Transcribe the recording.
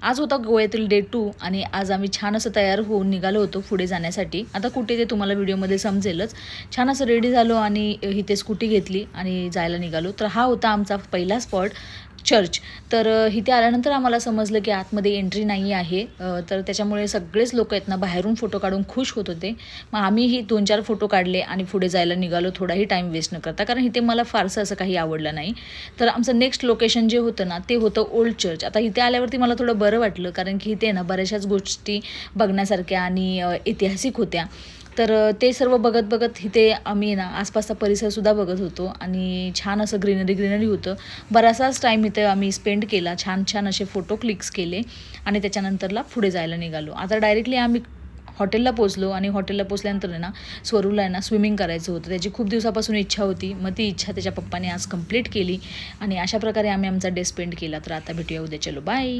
आज होता गोव्यातील डे 2 आणि आज आम्ही छान असं तयार होऊन निघालो होतो पुढे जाण्यासाठी. आता कुठे ते तुम्हाला व्हिडिओमध्ये समजेलच. छान असं रेडी झालो आणि इथे स्कूटी घेतली आणि जायला निघालो. तर हा होता आमचा पहिला स्पॉट, चर्च. तर इथे आल्यानंतर आम्हाला समजलं की आतमध्ये एंट्री नाही आहे. तर त्याच्यामुळे सगळेच लोक आहेत ना बाहेरून फोटो काढून खुश होत होते. मग आम्हीही 2-4 फोटो काढले आणि पुढे जायला निघालो, थोडाही टाईम वेस्ट न करता, कारण इथे मला फारसं असं काही आवडलं नाही. तर आमचं नेक्स्ट लोकेशन जे होतं ना ते होतं ओल्ड चर्च. आता इथे आल्यावरती मला थोडं बरं वाटलं, कारण की इथे ना बऱ्याचशाच गोष्टी बघण्यासारख्या आणि ऐतिहासिक होत्या. तर ते सर्व बघत बघत इथे आम्ही ना आसपासचा परिसरसुद्धा बघत होतो आणि छान असं ग्रीनरी होतं. बराचसाच टाईम इथे आम्ही स्पेंड केला. छान छान असे फोटो क्लिक्स केले आणि त्याच्यानंतरला पुढे जायला निघालो. आता डायरेक्टली आम्ही हॉटेलला पोचलो आणि हॉटेलला पोचल्यानंतर आहे ना स्वरूला आहे ना स्विमिंग करायचं होतं. त्याची खूप दिवसापासून इच्छा होती. मग ती इच्छा त्याच्या पप्पाने आज कंप्लीट केली आणि अशा प्रकारे आम्ही आमचा डे स्पेंड केला. तर आता भेटूया उद्या. चलो बाय.